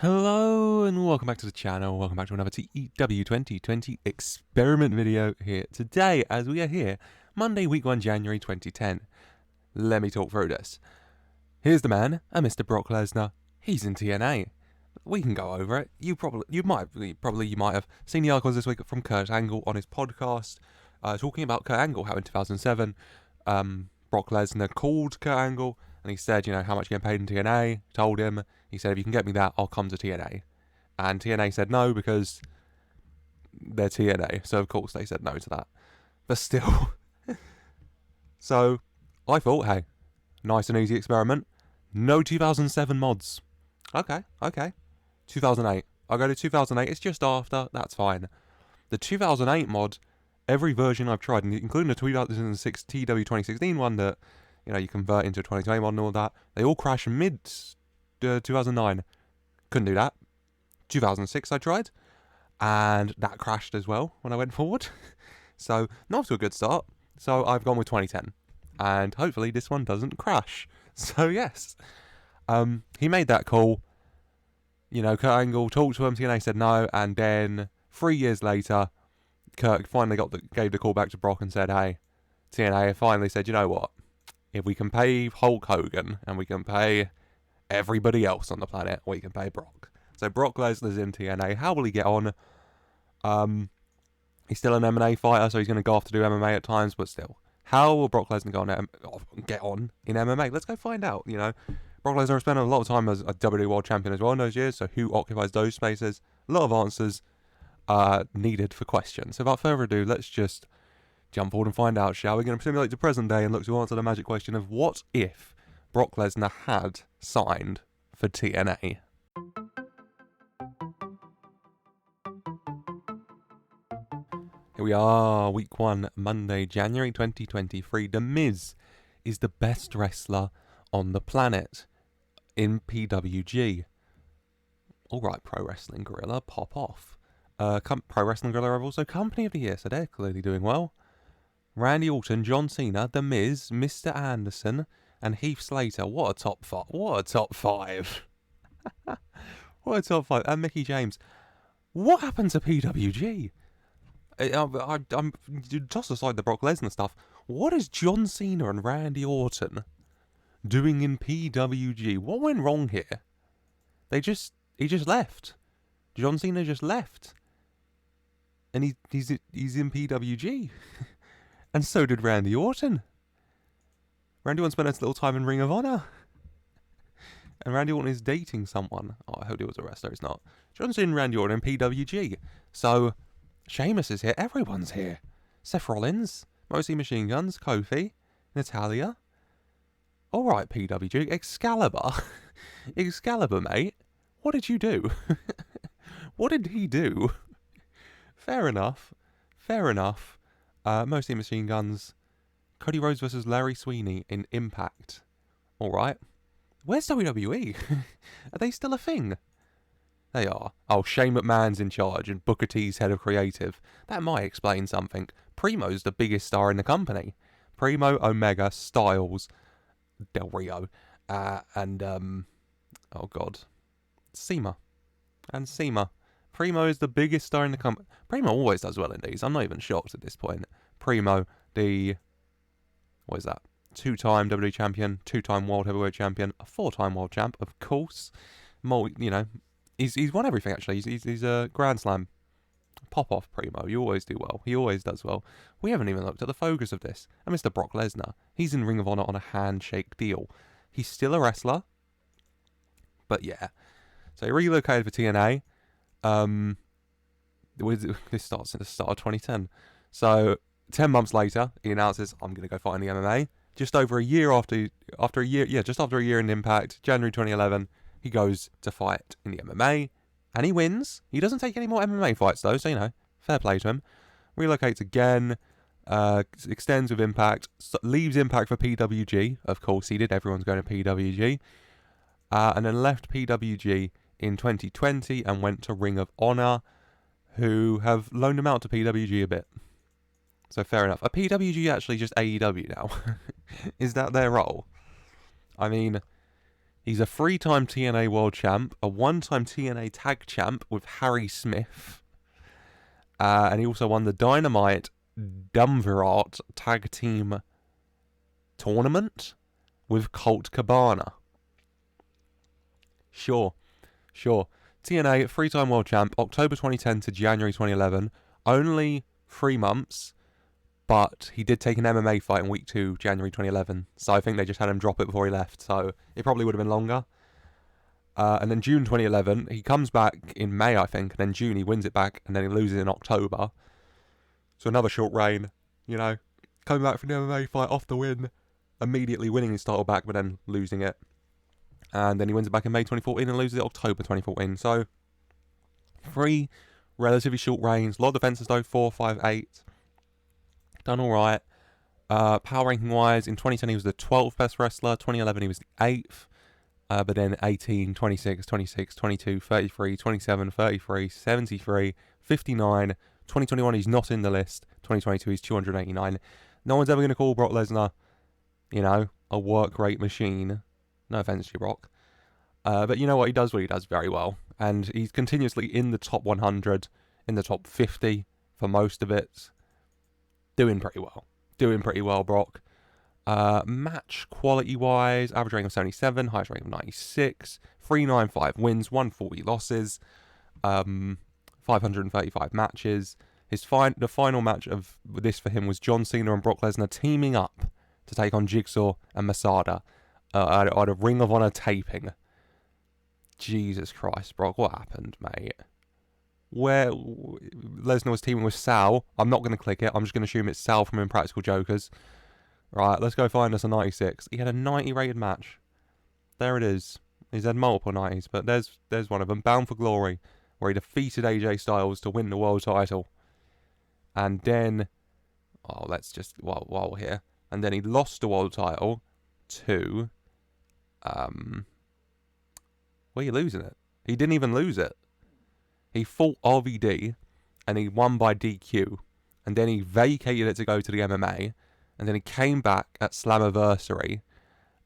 Hello and welcome back to the channel, welcome back to another TEW 2020 experiment video here today as we are here, Monday week 1 January 2010. Let me talk through this. Here's the man, Mr. Brock Lesnar. He's in TNA. We can go over it. You might have seen the articles this week from Kurt Angle on his podcast, talking about Kurt Angle, how in 2007, Brock Lesnar called Kurt Angle and he said, you know, how much you get paid in TNA, told him, he said, if you can get me that, I'll come to TNA. And TNA said no because they're TNA. So, of course, they said no to that. But still. So, I thought, hey, nice and easy experiment. No 2007 mods. Okay. 2008. I'll go to 2008. It's just after. That's fine. The 2008 mod, every version I've tried, including the 2006 TEW 2016 one that, you know, you convert into a 2020 mod and all that, they all crash mid 2009. Couldn't do that. 2006 I tried, and that crashed as well when I went forward. So, not to a good start. So, I've gone with 2010. And hopefully this one doesn't crash. So, yes. He made that call. You know, Kurt Angle talked to him, TNA said no, and then 3 years later, Kurt finally gave the call back to Brock and said, hey, TNA finally said, you know what? If we can pay Hulk Hogan and we can pay everybody else on the planet, we can pay Brock. So Brock Lesnar's in TNA. How will he get on? He's still an MMA fighter, so he's going to go off to do MMA at times, but still. How will Brock Lesnar get on in MMA? Let's go find out, you know. Brock Lesnar spent a lot of time as a WWE World Champion as well in those years, so who occupies those spaces? A lot of answers needed for questions. So without further ado, let's just jump forward and find out, shall we? We're going to simulate the present day and look to answer the magic question of what if Brock Lesnar had signed for TNA. Here we are, week 1, Monday, January 2023. The Miz is the best wrestler on the planet in PWG. Alright, Pro Wrestling Guerrilla, pop off. Pro Wrestling Guerrilla are also Company of the Year, so they're clearly doing well. Randy Orton, John Cena, The Miz, Mr. Anderson, and Heath Slater. What a top 5. What a top 5. What a top 5. And Mickey James. What happened to PWG? I'm just aside the Brock Lesnar stuff. What is John Cena and Randy Orton doing in PWG? What went wrong here? He just left. John Cena just left. And he's in PWG. And so did Randy Orton. Randy Orton spent a little time in Ring of Honor. And Randy Orton is dating someone. Oh, I hope he was a wrestler. He's not. John Cena and Randy Orton in PWG. So, Sheamus is here. Everyone's here. Seth Rollins. Mostly Machine Guns. Kofi. Natalya. Alright, PWG. Excalibur. Excalibur, mate. What did you do? What did he do? Fair enough. Mostly Machine Guns. Cody Rhodes versus Larry Sweeney in Impact. Alright. Where's WWE? Are they still a thing? They are. Oh, Shane McMahon's in charge and Booker T's head of creative. That might explain something. Primo's the biggest star in the company. Primo, Omega, Styles, Del Rio, and oh god, Cima. Primo is the biggest star in the company. Primo always does well in these. I'm not even shocked at this point. Primo, what is that? 2-time WWE champion, 2-time World Heavyweight champion, a 4-time World champ, of course. You know, he's won everything actually. He's a Grand Slam. Pop off, Primo. You always do well. He always does well. We haven't even looked at the focus of this. And Mr. Brock Lesnar. He's in Ring of Honor on a handshake deal. He's still a wrestler. But yeah. So he relocated for TNA. This starts at the start of 2010. So 10 months later, he announces, I'm going to go fight in the MMA. Just over a year after a year in Impact, January 2011, he goes to fight in the MMA, and he wins. He doesn't take any more MMA fights though, so you know, fair play to him. Relocates again, extends with Impact, leaves Impact for PWG. Of course he did, everyone's going to PWG. And then left PWG in 2020 and went to Ring of Honor, who have loaned him out to PWG a bit. So fair enough. Are PWG actually just AEW now? Is that their role? I mean, He's a 3-time TNA World Champ, a 1-time TNA Tag Champ with Harry Smith, and he also won the Dynamite Dumvirat Tag Team Tournament with Colt Cabana. Sure. TNA 3-time World Champ, October 2010 to January 2011. Only 3 months, but he did take an MMA fight in week 2, January 2011. So I think they just had him drop it before he left. So it probably would have been longer. And then June 2011, he comes back in May, I think. And then June, he wins it back. And then he loses in October. So another short reign, you know. Coming back from the MMA fight off the win. Immediately winning his title back, but then losing it. And then he wins it back in May 2014 and loses it October 2014. So 3 relatively short reigns. A lot of defenses though, 4, 5, 8. Done alright. Power ranking wise, in 2010 he was the 12th best wrestler. 2011 he was the 8th. But then 18, 26, 26, 22, 33, 27, 33, 73, 59. 2021 he's not in the list. 2022 he's 289. No one's ever going to call Brock Lesnar, you know, a work rate machine. No offense to you, Brock. But you know what? He does what he does very well. And he's continuously in the top 100, in the top 50 for most of it. Doing pretty well, Brock. Match quality-wise, average rating of 77, highest rating of 96, 395 wins, 140 losses, 535 matches. The final match of this for him was John Cena and Brock Lesnar teaming up to take on Jigsaw and Masada. At a Ring of Honor taping. Jesus Christ, Brock, what happened, mate? Where Lesnar was teaming with Sal. I'm not going to click it. I'm just going to assume it's Sal from Impractical Jokers. Right, let's go find us a 96. He had a 90 rated match. There it is. He's had multiple 90s, but there's one of them. Bound for Glory, where he defeated AJ Styles to win the world title. And then, let's just, while we're here. And then he lost the world title to... Where are you losing it? He didn't even lose it. He fought RVD and he won by DQ. And then he vacated it to go to the MMA. And then he came back at Slammiversary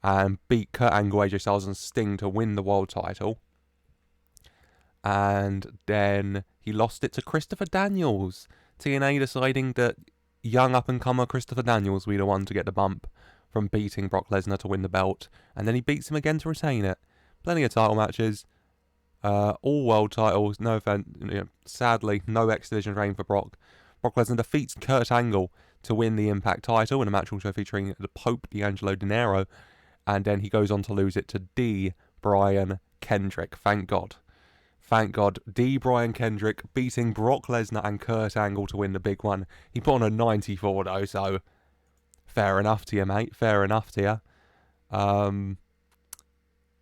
and beat Kurt Angle, AJ Styles and Sting to win the world title. And then he lost it to Christopher Daniels. TNA deciding that young up-and-comer Christopher Daniels will be the one to get the bump from beating Brock Lesnar to win the belt, and then he beats him again to retain it. Plenty of title matches, all world titles. No offense, sadly, no X Division reign for Brock. Brock Lesnar defeats Kurt Angle to win the Impact title in a match also featuring the Pope D'Angelo Dinero, and then he goes on to lose it to D. Brian Kendrick. Thank God, D. Brian Kendrick beating Brock Lesnar and Kurt Angle to win the big one. He put on a 94 though, so. Fair enough to you, mate. Fair enough to you.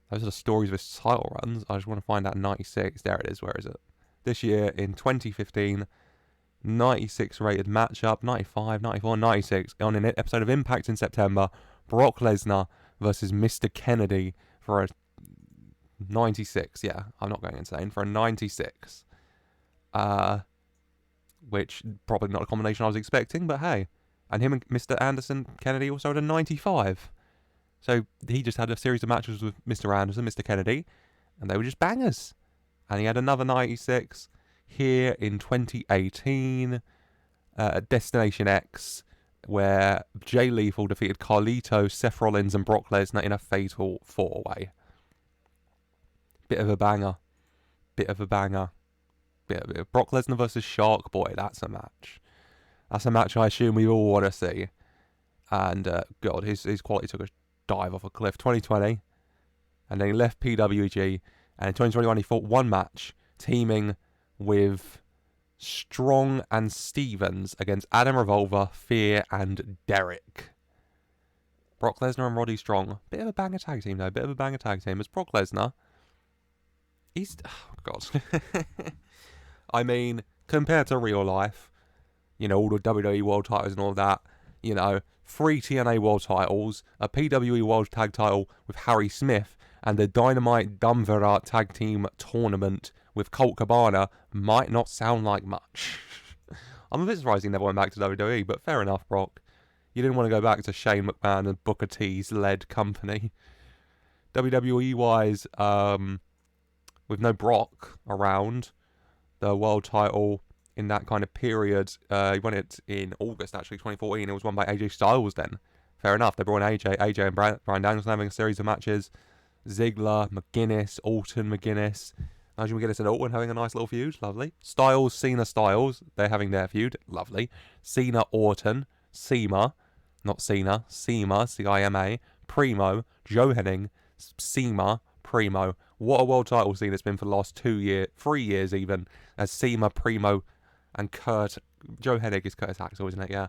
Those are the stories of his title runs. I just want to find out 96. There it is. Where is it? This year, in 2015, 96 rated matchup. 95, 94, 96. On an episode of Impact in September, Brock Lesnar versus Mr. Kennedy for a 96. Yeah, I'm not going insane. For a 96. Which, probably not a combination I was expecting, but hey. And him and Mr. Anderson Kennedy also had a 95. So he just had a series of matches with Mr. Anderson, Mr. Kennedy, and they were just bangers. And he had another 96 here in 2018 at Destination X, where Jay Lethal defeated Carlito, Seth Rollins, and Brock Lesnar in a fatal 4-way. Bit of a banger. Brock Lesnar versus Shark Boy, that's a match. That's a match I assume we all want to see. And, God, his quality took a dive off a cliff. 2020. And then he left PWG. And in 2021, he fought one match, teaming with Strong and Stevens against Adam Revolver, Fear, and Derek. Brock Lesnar and Roddy Strong. Bit of a banger tag team, though. As Brock Lesnar, he's... Oh, God. I mean, compared to real life... all the WWE World titles and all that. 3 TNA World titles, a PWE World Tag title with Harry Smith, and the Dynamite Dumvirat Tag Team Tournament with Colt Cabana might not sound like much. I'm a bit surprised he never went back to WWE, but fair enough, Brock. You didn't want to go back to Shane McMahon and Booker T's led company. WWE-wise, with no Brock around, the world title in that kind of period, he won it in August, actually, 2014. It was won by AJ Styles then. Fair enough. They brought in AJ and Bryan Danielson having a series of matches. Ziggler, McGuinness, Orton, McGuinness. Nigel McGuinness and Orton having a nice little feud. Lovely. Styles, Cena, Styles. They're having their feud. Lovely. Cena, Orton. CIMA. Not Cena. CIMA. C-I-M-A. Primo. Joe Hennig. CIMA. Primo. What a world title scene it's been for the last 3 years even. As CIMA, Primo, and Kurt. Joe Hennig is Curtis Axel, isn't it? Yeah.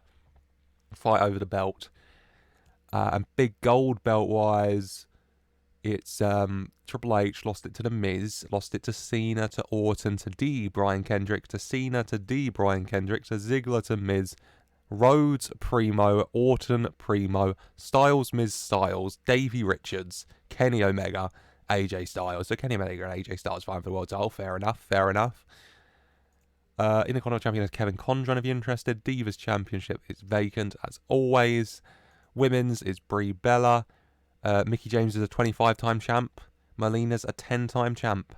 Fight over the belt. And big gold belt wise, it's Triple H lost it to The Miz, lost it to Cena, to Orton, to D. Brian Kendrick, to Cena, to D. Brian Kendrick, to Ziggler, to Miz, Rhodes, Primo, Orton, Primo, Styles, Miz, Styles, Davey Richards, Kenny Omega, AJ Styles. So Kenny Omega and AJ Styles fighting for the world title. Fair enough, fair enough. Intercontinental Champion is Kevin Conran if you're interested. Divas Championship is vacant as always. Women's is Brie Bella. Mickie James is a 25-time champ. Melina's a 10-time champ.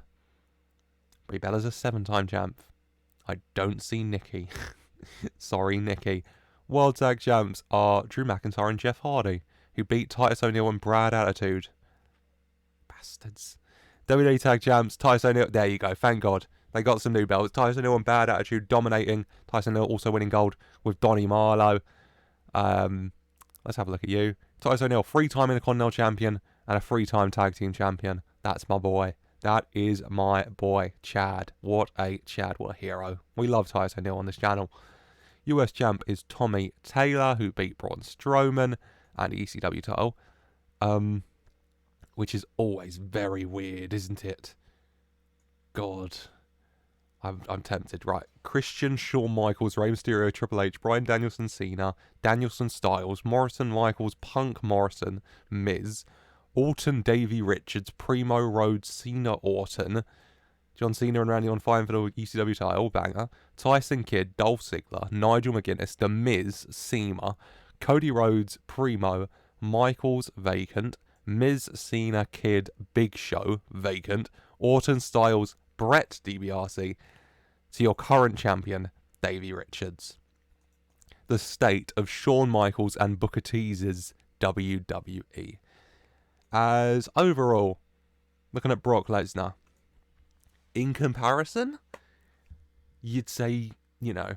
Brie Bella's a 7-time champ. I don't see Nikki. Sorry, Nikki. World Tag Champs are Drew McIntyre and Jeff Hardy, who beat Titus O'Neil and Brad Attitude. Bastards. WWE Tag Champs, Titus O'Neil. There you go, thank God. They got some new belts. Titus O'Neil and Bad Attitude dominating. Titus O'Neil also winning gold with Donnie Marlowe. Let's have a look at you. Titus O'Neil, 3-time Intercontinental Champion and a 3-time Tag Team Champion. That's my boy. That is my boy, Chad. What a Chad. What a hero. We love Titus O'Neil on this channel. US Champ is Tommy Taylor, who beat Braun Strowman and the ECW title. Which is always very weird, isn't it? God. I'm tempted. Right. Christian, Shawn Michaels, Rey Mysterio, Triple H, Bryan Danielson, Cena, Danielson, Styles, Morrison, Michaels, Punk, Morrison, Miz, Orton, Davey Richards, Primo, Rhodes, Cena, Orton, John Cena and Randy Orton fighting for the ECW title, banger, Tyson Kidd, Dolph Ziggler, Nigel McGuinness, The Miz, CIMA, Cody Rhodes, Primo, Michaels, vacant, Miz, Cena, Kidd, Big Show, vacant, Orton, Styles, Brett, DiBiase, to your current champion, Davey Richards. The state of Shawn Michaels and Booker T's WWE. As overall, looking at Brock Lesnar, in comparison, you'd say, you know,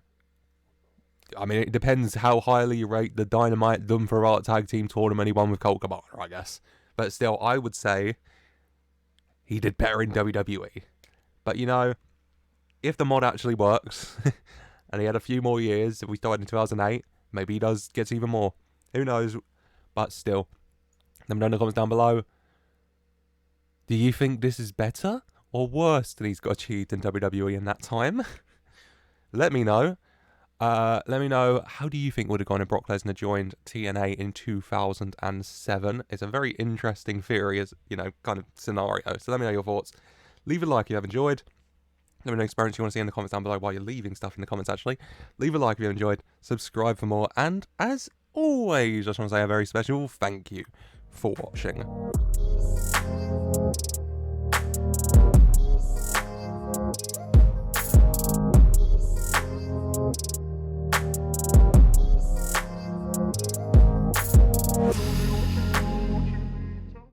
I mean, it depends how highly you rate the Dynamite Done for Art Tag Team Tournament he won with Colt Cabana, I guess. But still, I would say he did better in WWE. But, you know, if the mod actually works, and he had a few more years, if we started in 2008, maybe he gets even more. Who knows? But still, let me know in the comments down below. Do you think this is better or worse than he's got achieved in WWE in that time? Let me know. Let me know, how do you think would have gone if Brock Lesnar joined TNA in 2007? It's a very interesting theory, as, you know, kind of scenario. So let me know your thoughts. Leave a like if you have enjoyed. Let me know experience you want to see in the comments down below while you're leaving stuff in the comments, actually. Leave a like if you enjoyed. Subscribe for more. And as always, I just want to say a very special thank you for watching.